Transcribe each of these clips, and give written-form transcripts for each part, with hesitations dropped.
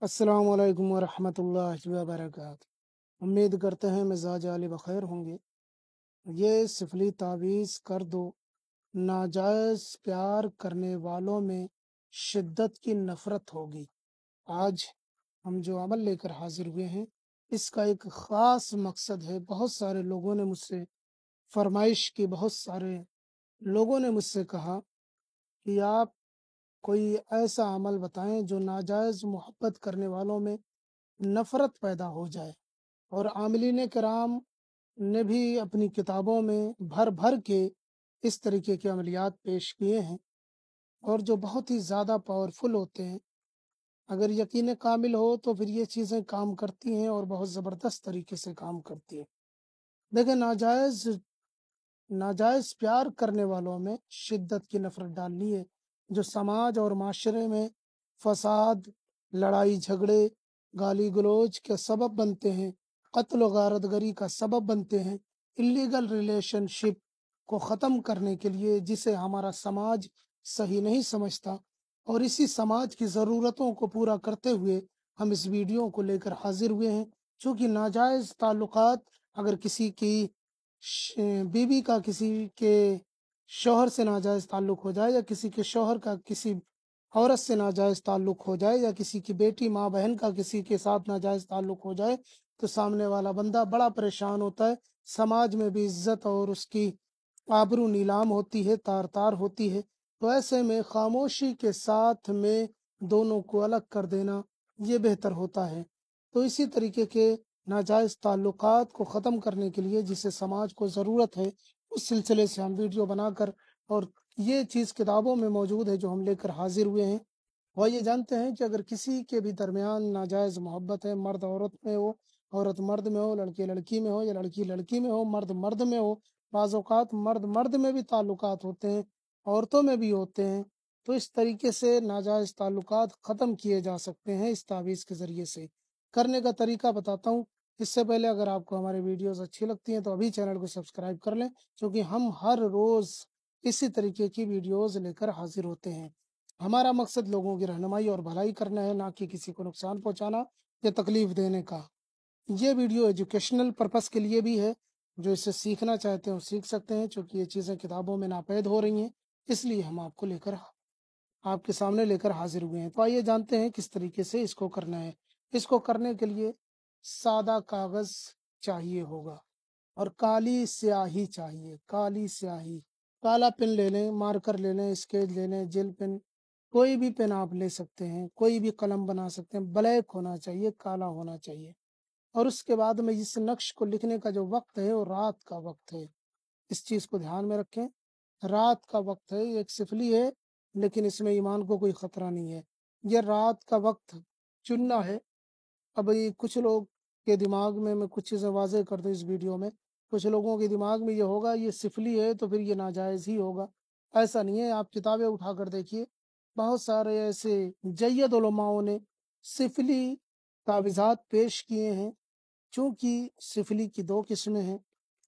अस्सलाम वालेकुम वरहमतुल्लाहि वबरकातुहू। उम्मीद करते हैं मिजाज आली बखैर होंगे। ये सिफली तावीज़ कर दो, नाजायज़ प्यार करने वालों में शिद्दत की नफ़रत होगी। आज हम जो अमल लेकर हाजिर हुए हैं, इसका एक ख़ास मकसद है। बहुत सारे लोगों ने मुझसे फरमाइश की, बहुत सारे लोगों ने मुझसे कहा कि आप कोई ऐसा अमल बताएं जो नाजायज़ मोहब्बत करने वालों में नफ़रत पैदा हो जाए। और आमिलीन कराम ने भी अपनी किताबों में भर भर के इस तरीके के अमलियात पेश किए हैं, और जो बहुत ही ज़्यादा पावरफुल होते हैं। अगर यकीन कामिल हो तो फिर ये चीज़ें काम करती हैं और बहुत ज़बरदस्त तरीके से काम करती हैं। देखिए, नाजायज़ प्यार करने वालों में शिद्दत की नफ़रत डालनी है, जो समाज और माशरे में फसाद, लड़ाई झगड़े, गाली गलौज के सबब बनते हैं, कत्ल व गारतगरी का सबब बनते हैं। इलीगल रिलेशनशिप को ख़त्म करने के लिए, जिसे हमारा समाज सही नहीं समझता, और इसी समाज की ज़रूरतों को पूरा करते हुए हम इस वीडियो को लेकर हाजिर हुए हैं। चूँकि नाजायज़ ताल्लुकात, अगर किसी की बीवी का किसी के शौहर से नाजायज़ ताल्लुक़ हो जाए, या किसी के शौहर का किसी औरत से नाजायज़ ताल्लुक़ हो जाए, या किसी की बेटी माँ बहन का किसी के साथ नाजायज़ ताल्लुक़ हो जाए, तो सामने वाला बंदा बड़ा परेशान होता है। समाज में भी इज्जत और उसकी आबरू नीलाम होती है, तार तार होती है। तो ऐसे में खामोशी के साथ में दोनों को अलग कर देना ये बेहतर होता है। तो इसी तरीके के नाजायज़ ताल्लुकात को ख़त्म करने के लिए, जिसे समाज को ज़रूरत है, उस सिलसिले से हम वीडियो बनाकर, और ये चीज़ किताबों में मौजूद है जो हम लेकर हाजिर हुए हैं। और ये जानते हैं कि अगर किसी के भी दरमियान नाजायज़ मोहब्बत है, मर्द औरत में हो, औरत मर्द में हो, लड़के लड़की में हो, या लड़की लड़की में हो, मर्द मर्द में हो, बाज़ औक़ात मर्द मर्द में भी ताल्लुकात होते हैं, औरतों में भी होते हैं। तो इस तरीके से नाजायज़ ताल्लुकात ख़त्म किए जा सकते हैं इस तावीज़ के ज़रिए से। करने का तरीका बताता हूँ। इससे पहले अगर आपको हमारी वीडियोज़ अच्छी लगती हैं तो अभी चैनल को सब्सक्राइब कर लें, क्योंकि हम हर रोज़ इसी तरीके की वीडियोज़ लेकर हाज़िर होते हैं। हमारा मकसद लोगों की रहनुमाई और भलाई करना है, ना कि किसी को नुकसान पहुँचाना या तकलीफ़ देने का। ये वीडियो एजुकेशनल पर्पस के लिए भी है। जो इससे सीखना चाहते हैं वो सीख सकते हैं, चूँकि ये चीज़ें किताबों में नापैद हो रही हैं, इसलिए हम आपके सामने लेकर हाजिर हुए हैं। तो आइए जानते हैं किस तरीके से इसको करना है। इसको करने के लिए सादा कागज़ चाहिए होगा, और काली स्याही चाहिए, काली स्याही। काला पेन ले लें, मार्कर ले लें, स्केच ले लें, जेल पेन, कोई भी पेन आप ले सकते हैं, कोई भी कलम बना सकते हैं। ब्लैक होना चाहिए, काला होना चाहिए। और उसके बाद में इस नक्श को लिखने का जो वक्त है वो रात का वक्त है। इस चीज़ को ध्यान में रखें, रात का वक्त है। ये एक सिफली है, लेकिन इसमें ईमान को कोई खतरा नहीं है। ये रात का वक्त चुनना है। अब ये कुछ लोग के दिमाग में मैं कुछ चीज़ें वाज़ेह कर दूं इस वीडियो में। कुछ लोगों के दिमाग में ये होगा ये सिफली है तो फिर ये नाजायज़ ही होगा। ऐसा नहीं है। आप किताबें उठा कर देखिए, बहुत सारे ऐसे जय्यद उलमाओं ने सिफली तावीज़ात पेश किए हैं। चूँकि सिफली की 2 किस्में हैं।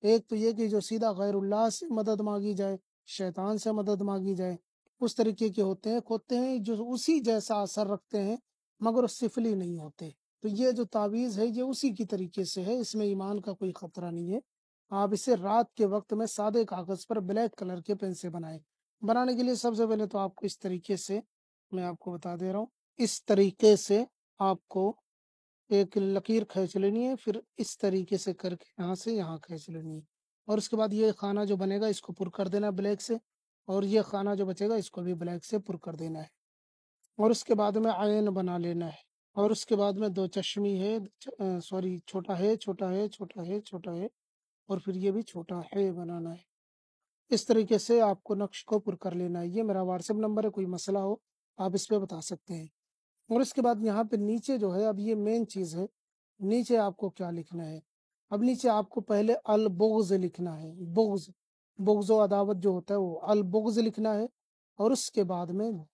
एक तो ये कि जो सीधा गैरुल्लाह से मदद माँगी जाए, शैतान से मदद माँगी जाए, उस तरीके के होते हैं जो उसी जैसा असर रखते हैं, मगर वो सिफली नहीं होते। तो ये जो तावीज़ है ये उसी की तरीके से है, इसमें ईमान का कोई खतरा नहीं है। आप इसे रात के वक़्त में सादे कागज़ पर ब्लैक कलर के पेन से बनाएँ। बनाने के लिए सबसे पहले तो आपको इस तरीके से, मैं आपको बता दे रहा हूँ, इस तरीके से आपको एक लकीर खींच लेनी है, फिर इस तरीके से करके यहाँ से यहाँ खींच लेनी है। और उसके बाद ये खाना जो बनेगा इसको पुर कर देना है ब्लैक से, और ये खाना जो बचेगा इसको भी ब्लैक से पुर कर देना है। और उसके बाद में आयन बना लेना है। और उसके बाद में 2 चश्मी है, सॉरी, छोटा है, छोटा है, छोटा है, छोटा है, और फिर ये भी छोटा है बनाना है। इस तरीके से आपको नक्श को पुर कर लेना है। ये मेरा व्हाट्सएप नंबर है, कोई मसला हो आप इस पे बता सकते हैं। और इसके बाद यहाँ पे नीचे जो है, अब ये मेन चीज़ है, नीचे आपको क्या लिखना है। अब नीचे आपको पहले अल बुग़्ज़ लिखना है। बुग़्ज़, बुग़्ज़ व अदावत जो होता है वो अल बुग़्ज़ लिखना है। और उसके बाद में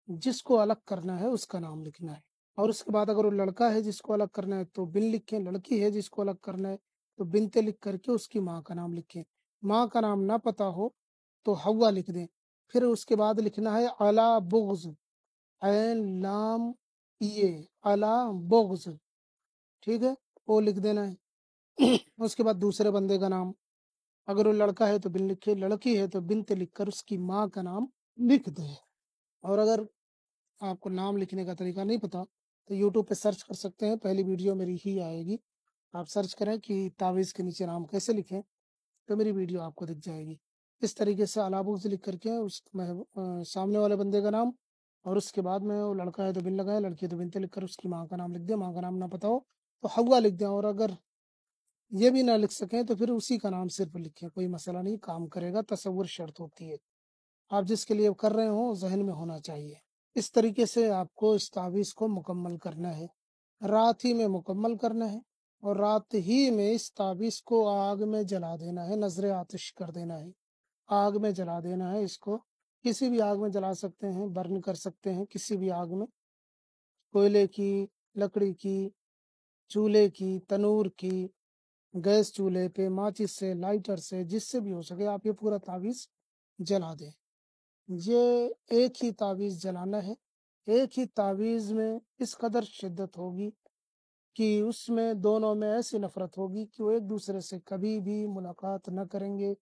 जिसको अलग करना है उसका नाम लिखना है। और उसके बाद अगर वो लड़का है जिसको अलग करना है तो बिन लिखें, लड़की है जिसको अलग करना है तो बिनते लिख करके उसकी माँ का नाम लिखें। माँ का नाम ना पता हो तो हव्वा लिख दें। फिर उसके बाद लिखना है अला बुग़्ज़, ऐन लाम ये अला बुग़्ज़, ठीक है, वो लिख देना है। उसके बाद दूसरे बंदे का नाम, अगर वो लड़का है तो बिन लिखे, लड़की है तो बिन्त लिखकर उसकी माँ का नाम लिख दें। और अगर आपको नाम लिखने का तरीका नहीं पता तो यूट्यूब पे सर्च कर सकते हैं, पहली वीडियो मेरी ही आएगी। आप सर्च करें कि तावीज़ के नीचे नाम कैसे लिखें, तो मेरी वीडियो आपको दिख जाएगी। इस तरीके से अलाबुग से लिख करके सामने वाले बंदे का नाम, और उसके बाद में वो लड़का है तो बिन लगाए, लड़की है तो बिनते लिखकर उसकी माँ का नाम लिख दें। माँ का नाम ना पता हो तो हव्वा लिख दें, और अगर ये भी ना लिख सकें तो फिर उसी का नाम सिर्फ लिखें, कोई मसला नहीं, काम करेगा। तसव्वुर शर्त होती है, आप जिसके लिए कर रहे हो जहन में होना चाहिए। इस तरीके से आपको इस तावीज़ को मुकम्मल करना है, रात ही में मुकम्मल करना है, और रात ही में इस तावीज़ को आग में जला देना है, नजर आतिश कर देना है, आग में जला देना है। इसको किसी भी आग में जला सकते हैं, बर्न कर सकते हैं किसी भी आग में, कोयले की, लकड़ी की, चूल्हे की, तनूर की, गैस चूल्हे पे, माचिस से, लाइटर से, जिससे भी हो सके आप ये पूरा तावीज़ जला दें। ये एक ही तावीज़ जलाना है। एक ही तावीज़ में इस कदर शिद्दत होगी कि उसमें दोनों में ऐसी नफ़रत होगी कि वो एक दूसरे से कभी भी मुलाकात न करेंगे,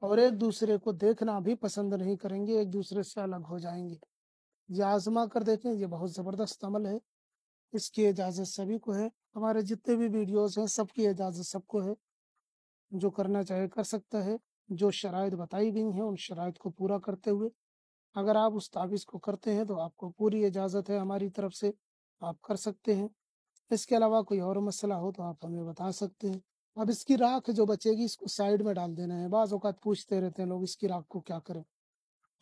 और एक दूसरे को देखना भी पसंद नहीं करेंगे, एक दूसरे से अलग हो जाएंगे। ये आजमा कर देखें, ये बहुत ज़बरदस्त अमल है। इसकी इजाज़त सभी को है, हमारे जितने भी वीडियोज़ हैं सबकी इजाज़त सबको है। जो करना चाहे कर सकता है, जो शराइत बताई गई हैं उन शराइत को पूरा करते हुए अगर आप उस तावीज़ को करते हैं तो आपको पूरी इजाज़त है हमारी तरफ से, आप कर सकते हैं। इसके अलावा कोई और मसला हो तो आप हमें बता सकते हैं। अब इसकी राख जो बचेगी इसको साइड में डाल देना है। बाज़ औक़ात पूछते रहते हैं लोग इसकी राख को क्या करें?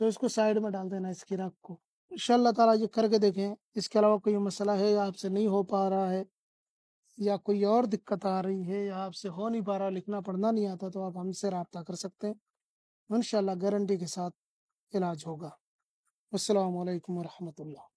तो इसको साइड में डाल देना है इसकी राख को। इंशाअल्लाह ताला ये करके देखें। इसके अलावा कोई मसला है या आपसे नहीं हो पा रहा है, या कोई और दिक्कत आ रही है, या आपसे हो नहीं पा रहा, लिखना पढ़ना नहीं आता, तो आप हमसे राब्ता कर सकते हैं। इंशाअल्लाह गारंटी के साथ इलाज होगा। अस्सलामु अलैकुम व रहमतुल्लाह।